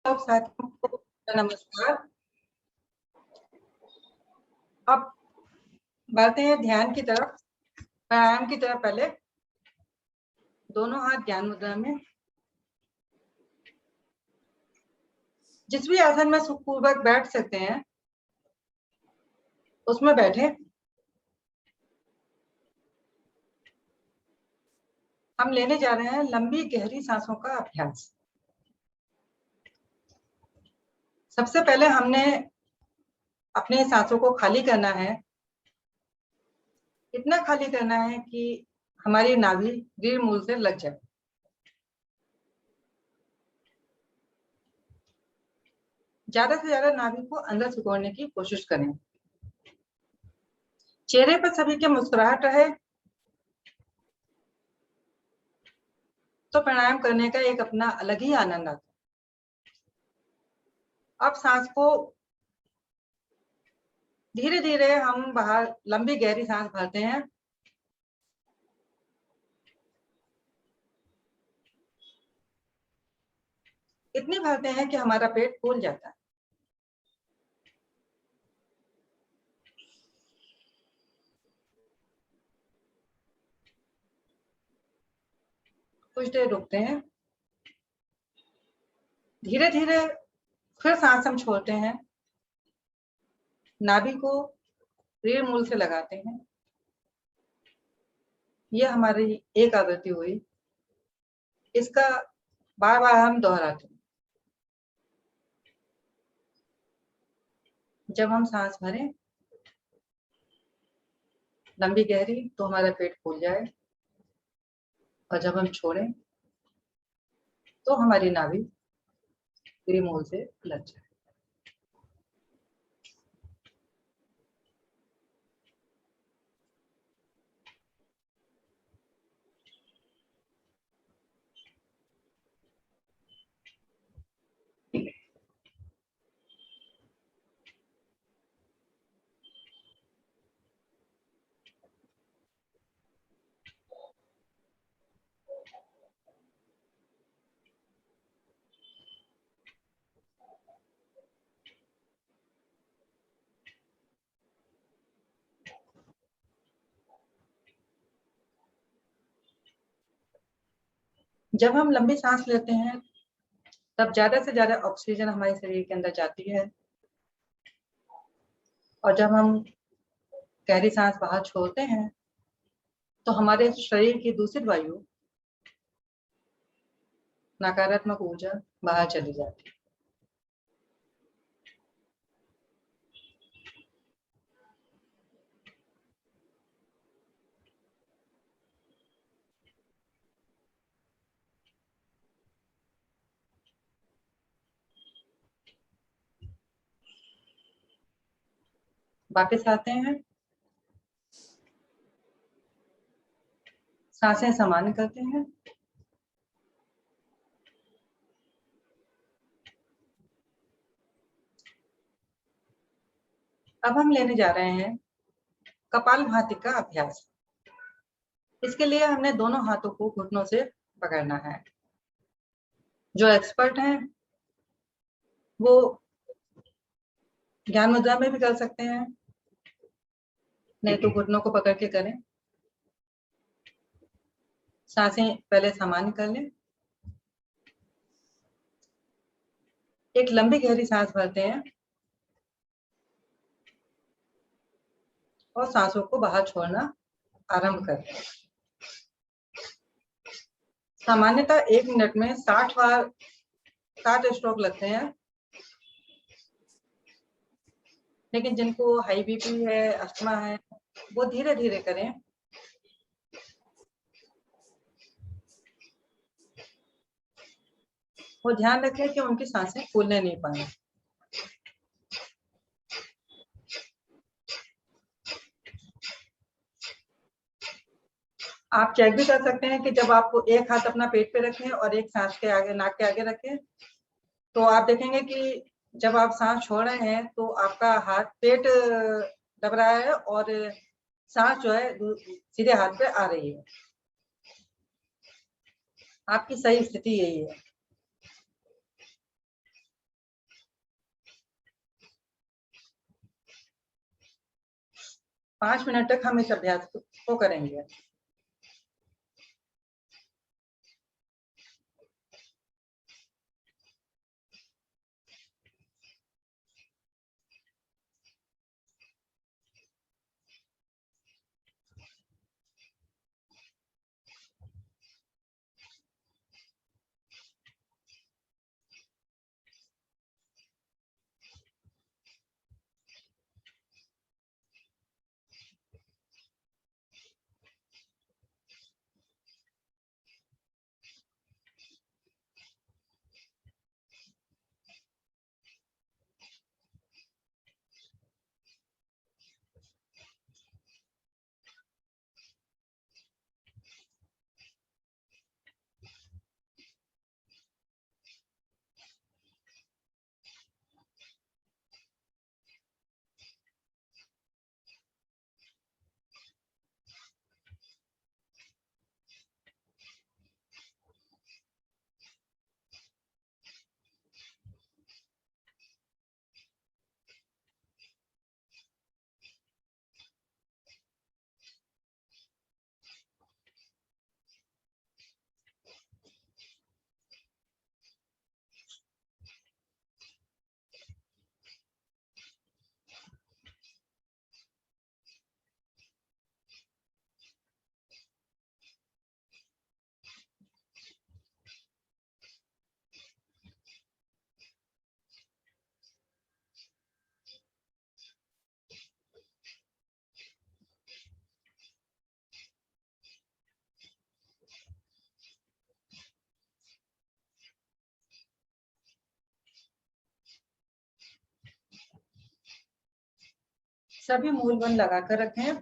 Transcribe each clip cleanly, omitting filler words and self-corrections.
सब साथियों को नमस्कार। अब बढ़ते हैं ध्यान की तरफ, प्राणायाम की तरफ। पहले दोनों हाथ ध्यान मुद्रा में, जिस भी आसन में सुखपूर्वक बैठ सकते हैं उसमें बैठे। हम लेने जा रहे हैं लंबी गहरी सांसों का अभ्यास। सबसे पहले हमने अपने सांसों को खाली करना है। इतना खाली करना है कि हमारी नाभि रीढ़ मूल से लग जाए। ज्यादा से ज्यादा नाभि को अंदर सिकोड़ने की कोशिश करें। चेहरे पर सभी के मुस्कुराहट रहे तो प्राणायाम करने का एक अपना अलग ही आनंद आता है। अब सांस को धीरे धीरे हम बाहर लंबी गहरी सांस भरते हैं। इतनी भरते हैं कि हमारा पेट फूल जाता है। कुछ देर रुकते हैं। धीरे धीरे फिर सांस हम छोड़ते हैं। नाभि को रीढ़ मूल से लगाते हैं। यह हमारी एक आवृत्ति हुई। इसका बार बार हम दोहराते हैं। जब हम सांस भरें लंबी गहरी तो हमारा पेट फूल जाए, और जब हम छोड़ें तो हमारी नाभि रीढ़ मूल से लग जाए। जब हम लंबी सांस लेते हैं तब ज्यादा से ज्यादा ऑक्सीजन हमारे शरीर के अंदर जाती है, और जब हम गहरी सांस बाहर छोड़ते हैं तो हमारे शरीर की दूषित वायु, नकारात्मक ऊर्जा बाहर चली जाती है। वापस आते हैं, सांसें सामान्य करते हैं। अब हम लेने जा रहे हैं कपालभाति का अभ्यास। इसके लिए हमने दोनों हाथों को घुटनों से पकड़ना है। जो एक्सपर्ट हैं वो ज्ञान मुद्रा में भी कर सकते हैं, नहीं तो घुटनों को पकड़ के करें। सांसें पहले सामान्य कर लें। एक लंबी गहरी सांस भरते हैं और सांसों को बाहर छोड़ना आरंभ करते हैं। सामान्यतः 1 मिनट में 60 बार 60 स्ट्रोक लगते हैं, लेकिन जिनको हाई बीपी है, अस्थमा है, वो धीरे धीरे करें। वो ध्यान रखें कि उनकी सांसें फूलने नहीं पाए। आप चेक भी कर सकते हैं कि जब आप एक हाथ अपना पेट पे रखें और एक सांस के आगे, नाक के आगे रखें, तो आप देखेंगे कि जब आप सांस छोड़ रहे हैं तो आपका हाथ पेट दब रहा है और सांस जो है सीधे हाथ पे आ रही है। आपकी सही स्थिति यही है। 5 मिनट तक हम इस अभ्यास को करेंगे। सभी मूल बंद लगाकर रखें।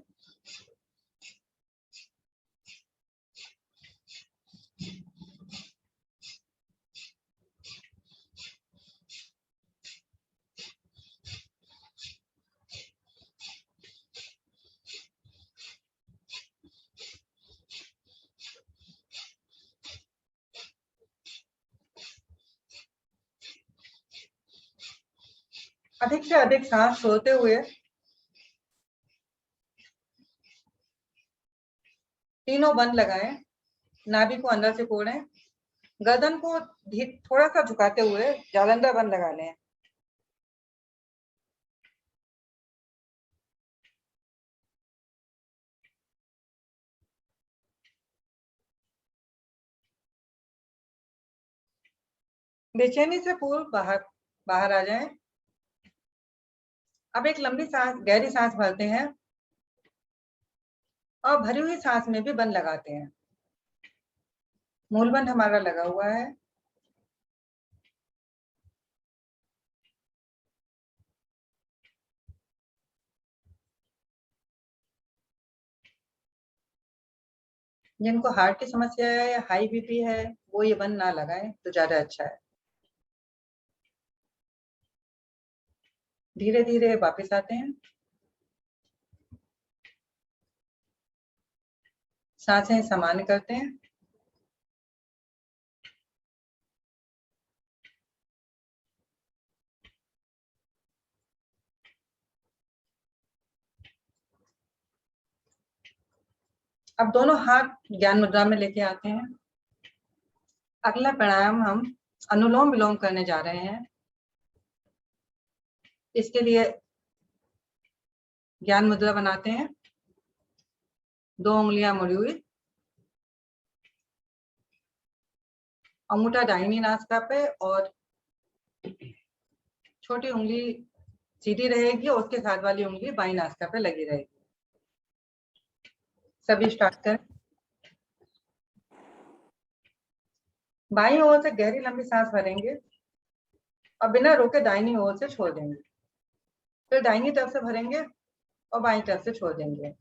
अधिक से अधिक सांस छोड़ते हुए तीनों बंद लगाएं। नाभि को अंदर से कोड़ें। गर्दन को थोड़ा सा झुकाते हुए जालंधर बंद लगा लें। बेचैनी से पूर्व बाहर आ जाएं। अब एक लंबी सांस, गहरी सांस भरते हैं और भरी हुई सांस में भी बंद लगाते हैं। मूलबंद हमारा लगा हुआ है। जिनको हार्ट की समस्या है या हाई बीपी है वो ये बंद ना लगाएं तो ज्यादा अच्छा है। धीरे धीरे वापस आते हैं। सांसें सामान्य करते हैं। अब दोनों हाथ ज्ञान मुद्रा में लेके आते हैं। अगला प्राणायाम हम अनुलोम विलोम करने जा रहे हैं। इसके लिए ज्ञान मुद्रा बनाते हैं। 2 उंगलियां मुड़ी हुई, अंगूठा दाहिनी नासिका पे और छोटी उंगली सीधी रहेगी और उसके साथ वाली उंगली बाई नासिका पे लगी रहेगी। सभी स्टार्ट करें। बाईं ओर से गहरी लंबी सांस भरेंगे और बिना रोके दाहिनी ओर से छोड़ देंगे। फिर दाहिनी तरफ से भरेंगे और बाईं तरफ से छोड़ देंगे।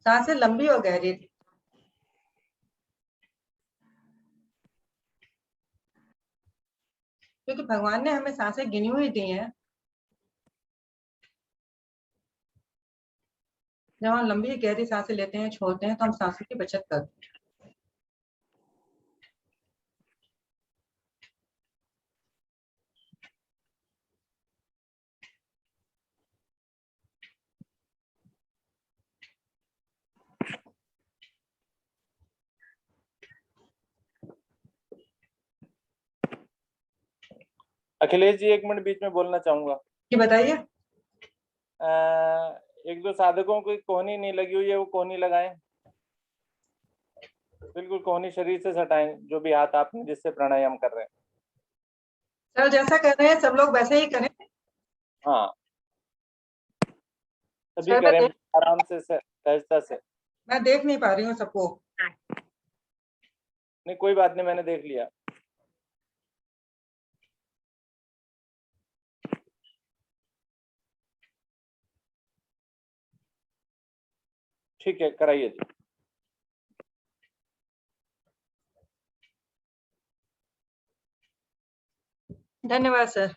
सांसें लंबी और गहरी। क्योंकि भगवान ने हमें सांसें गिनी हुई दी हैं। जब हम लंबी गहरी सांसें लेते हैं, छोड़ते हैं, तो हम सांसों की बचत करते हैं। अखिलेश जी, 1 मिनट बीच में बोलना चाहूंगा कि बताइए। एक दो साधकों को कोहनी नहीं लगी हुई है, वो कोहनी लगाएं, बिल्कुल कोहनी शरीर से हटाएं, जो भी हाथ आपने जिससे प्राणायाम कर रहे हैं। सर जैसा कर रहे हैं सब लोग वैसे ही करें। हाँ, सभी सर करें आराम से, सहजता से। मैं देख नहीं पा रही हूँ सबको। नहीं कोई बात नहीं, मैंने देख लिया। ठीक है, कराइए जी। धन्यवाद सर।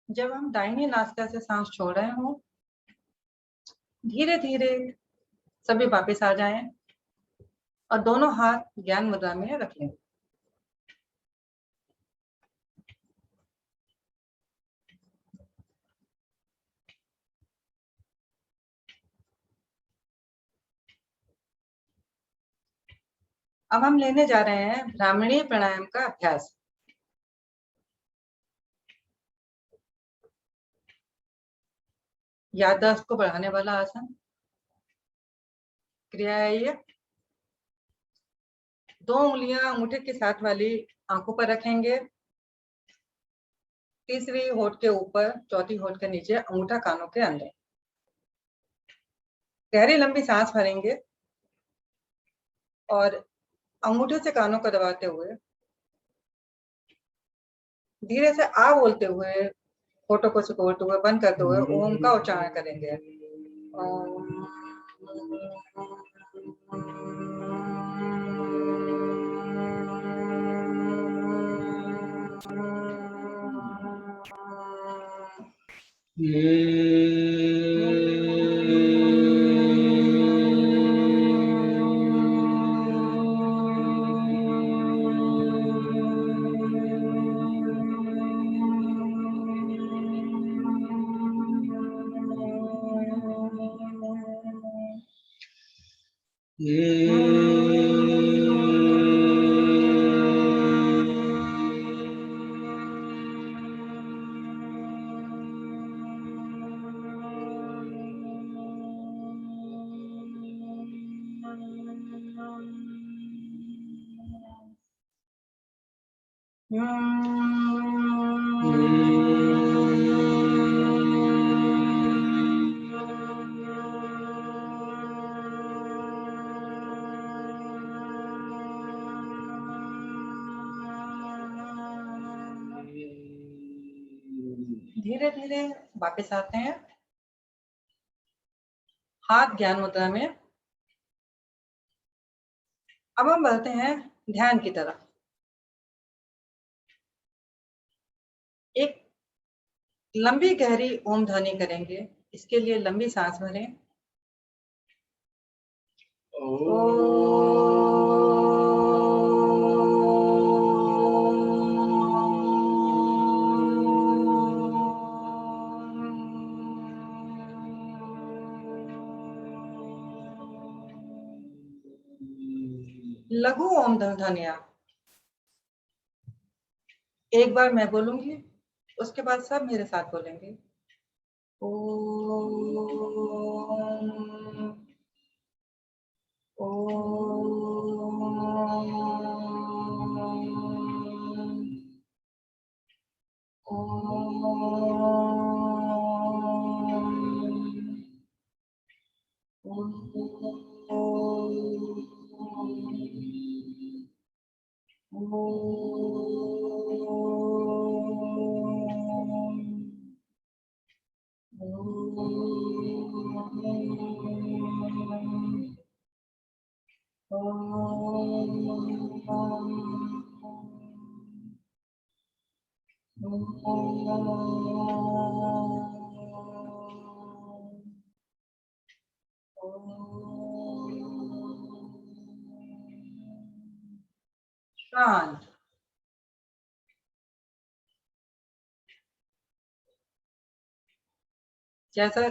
जब हम दाहिनी नासिका से सांस छोड़ रहे हो, धीरे धीरे सभी वापस आ जाएं और दोनों हाथ ज्ञान मुद्रा में रख लें। अब हम लेने जा रहे हैं ब्राह्मणी प्राणायाम का अभ्यास। याददाश्त को बढ़ाने वाला आसन। क्रिया है ये। 2 उंगलियां अंगूठे के साथ वाली आंखों पर रखेंगे, तीसरी होठ के ऊपर, चौथी होठ के नीचे, अंगूठा कानों के अंदर। गहरी लंबी सांस भरेंगे और अंगूठे से कानों को दबाते हुए धीरे से आ बोलते हुए, होठों को सिकोड़ते हुए, बंद करते हुए ओम का उच्चारण करेंगे। ओम। धीरे धीरे वापस आते हैं, हाथ ज्ञान मुद्रा में। अब हम बढ़ते हैं ध्यान की तरफ। एक लंबी गहरी ओम ध्वनि करेंगे। इसके लिए लंबी सांस भरें। लघु ओम ध्वनिया। एक बार मैं बोलूंगी, उसके बाद सब मेरे साथ बोलेंगे। ओम शांत। जैसा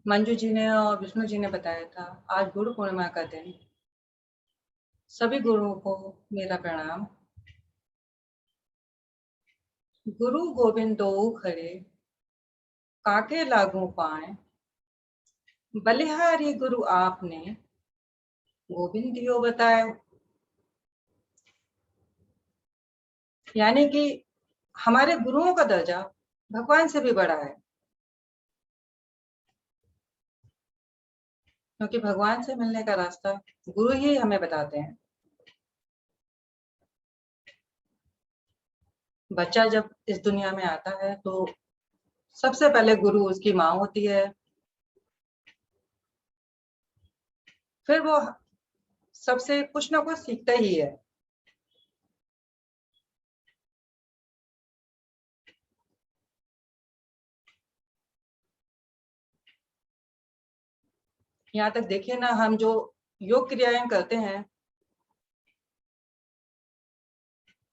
मंजू जी ने और विष्णु जी ने बताया था, आज गुरु पूर्णिमा का दिन। सभी गुरुओं को मेरा प्रणाम। गुरु गोविंद दो खड़े, काके लागू पाए, बलिहारी गुरु आपने, गोविंद दियो बताए। यानी कि हमारे गुरुओं का दर्जा भगवान से भी बड़ा है, क्योंकि भगवान से मिलने का रास्ता गुरु ही हमें बताते हैं। बच्चा जब इस दुनिया में आता है तो सबसे पहले गुरु उसकी माँ होती है, फिर वो सबसे कुछ ना कुछ सीखता ही है। यहाँ तक देखिए ना, हम जो योग क्रियाएं करते हैं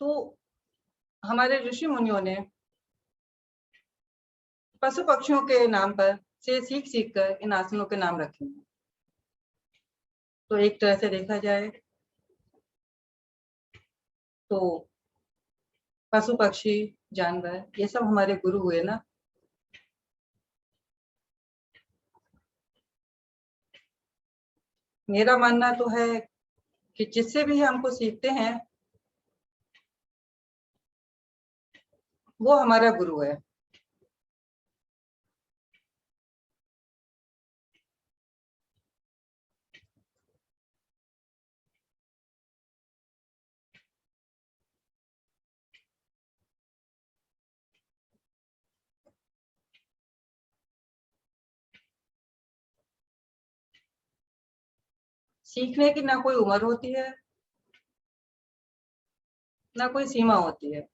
तो हमारे ऋषि मुनियों ने पशु पक्षियों के नाम पर से सीख सीख कर इन आसनों के नाम रखे हैं। तो एक तरह से देखा जाए तो पशु पक्षी जानवर ये सब हमारे गुरु हुए ना। मेरा मानना तो है कि जिससे भी हमको सीखते हैं वो हमारा गुरु है। सीखने की ना कोई उम्र होती है, ना कोई सीमा होती है।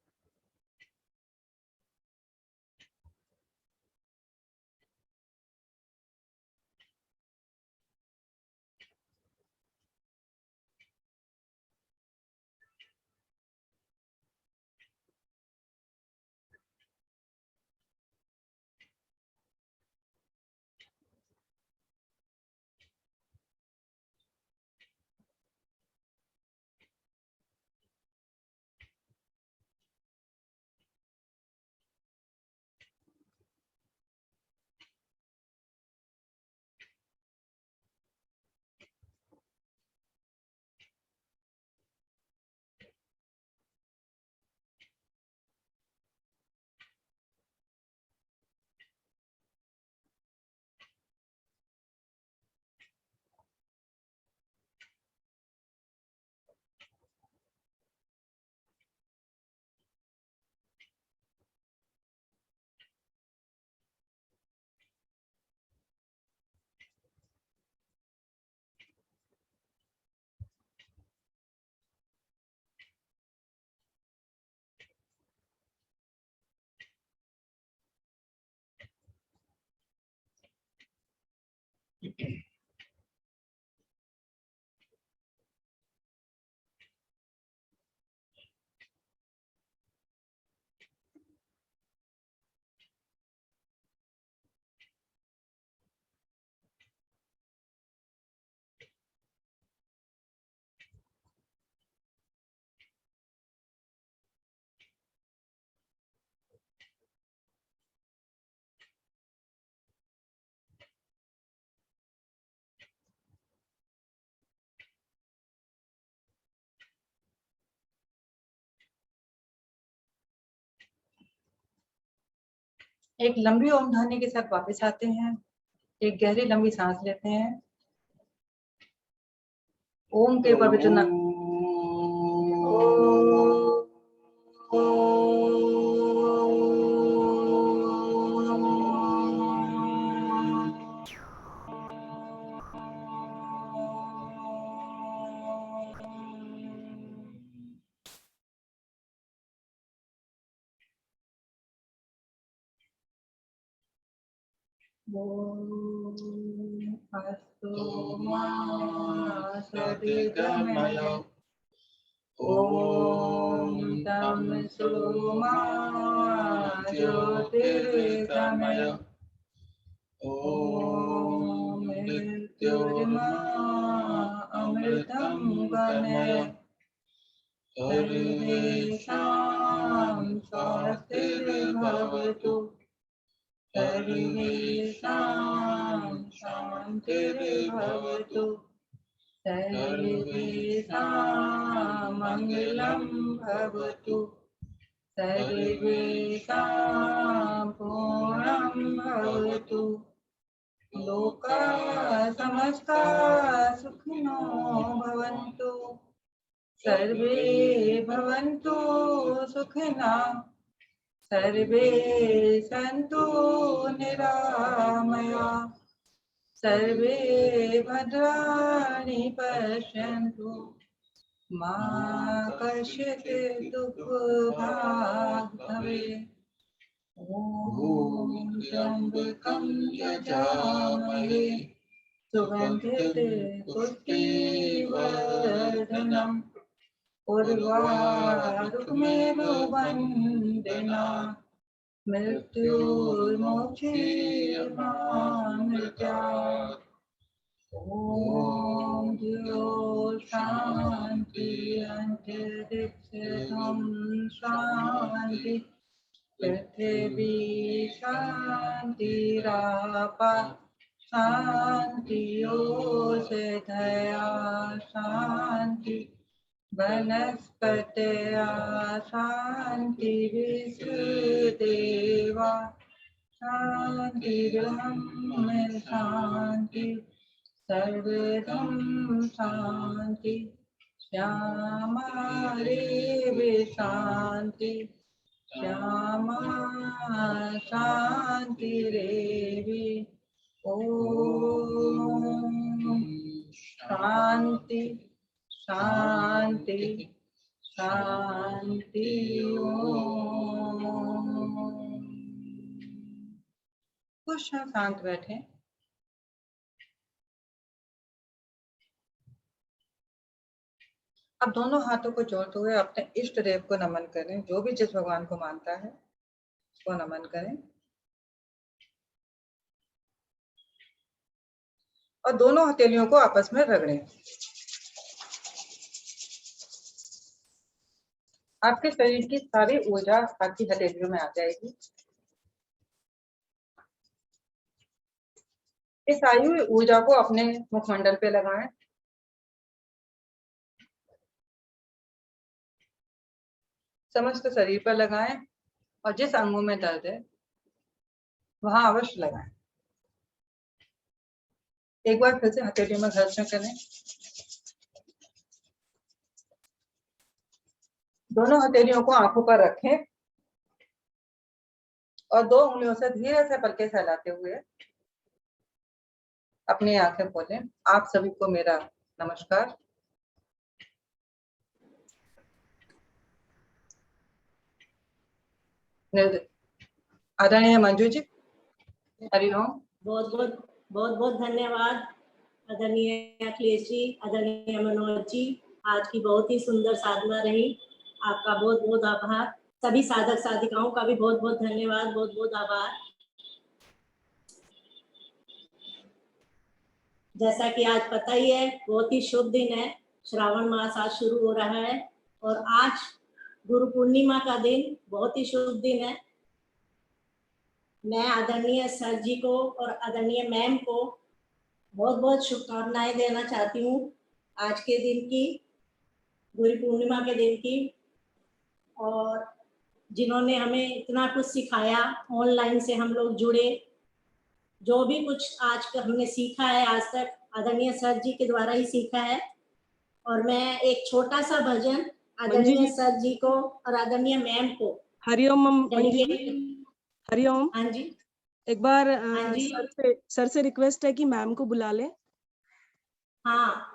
एक लंबी ओम ध्वनि के साथ वापस आते हैं। एक गहरी लंबी सांस लेते हैं। ओम के पवित्र नाम अस्तु मा सद्गमय ओम तमसो मा ज्योतिर्गमय ओम मृत्युर्मा अमृतं गमय सर्वेषां स्वस्तिर्भवतु सर्वेषां शान्तिर्भवतु सर्वेषां मङ्गलं भवतु सर्वेषां पूर्णं भवतु लोकाः समस्ताः सुखिनो भवन्तु सर्वे भवन्तु सुखिनः सर्वे सन्तु निरामयाः सर्वे भद्राणि पश्यन्तु मा कश्चित् दुःखभाग् भवेत् ॐ त्र्यम्बकं यजामहे सुगन्धिं पुष्टिवर्धनम् उर्वारुकमेव वन्दिनात् मृत्युर्मोक्षीयमामृत्यात् ॐ द्यो शान्ति अन्तरिक्षं शान्ति पृथिवी शान्तिरापः शान्तियोषधया शान्ति वनस्पतया शान्तिर्विश्वदेवा शान्तिर्ब्रह्म शान्ति सर्वदं शान्ति श्यामा देवी शान्ति श्यामा शान्तिरेवि ॐ शान्ति शांति शांति ओम। कुछ क्षण शांत बैठे। अब दोनों हाथों को जोड़ते हुए अपने इष्ट देव को नमन करें। जो भी जिस भगवान को मानता है उसको नमन करें और दोनों हथेलियों को आपस में रगड़ें। आपके शरीर की सारी ऊर्जा आपकी हथेलियों में आ जाएगी। इस आई हुई ऊर्जा को अपने मुखमंडल पे लगाएं। समस्त शरीर पर लगाएं और जिस अंगों में दर्द है वहां अवश्य लगाएं। एक बार फिर से हथेलियों में घर्षण करें। दोनों हथेलियों को आंखों पर रखें और दो उंगलियों से धीरे से पलके फैलाते हुए अपनी आंखें खोलें। आप सभी को मेरा नमस्कार। आदरणीय मंजू जी, हरिओम। बहुत बहुत बहुत बहुत धन्यवाद आदरणीय अखिलेश जी, आदरणीय मनोज जी। आज की बहुत ही सुंदर साधना रही। आपका बहुत बहुत आभार। सभी साधक साधिकाओं का भी बहुत बहुत धन्यवाद, बहुत बहुत आभार। जैसा कि आज पता ही है, बहुत ही शुभ दिन है। श्रावण मास आज शुरू हो रहा है और आज गुरु पूर्णिमा का दिन बहुत ही शुभ दिन है। मैं आदरणीय सर जी को और आदरणीय मैम को बहुत बहुत शुभकामनाएं देना चाहती हूँ आज के दिन की, गुरु पूर्णिमा के दिन की, और जिन्होंने हमें इतना कुछ सिखाया। ऑनलाइन से हम लोग जुड़े, जो भी कुछ आज का हमने सीखा है आज तक आदरणीय सर जी के द्वारा ही सीखा है। और मैं एक छोटा सा भजन आदरणीय सर जी को और आदरणीय मैम को हरिओम मंजी, डेडिकेट। हरिओम। हाँ जी, एक बार हाँ जी। सर से रिक्वेस्ट है कि मैम को बुला ले। हाँ,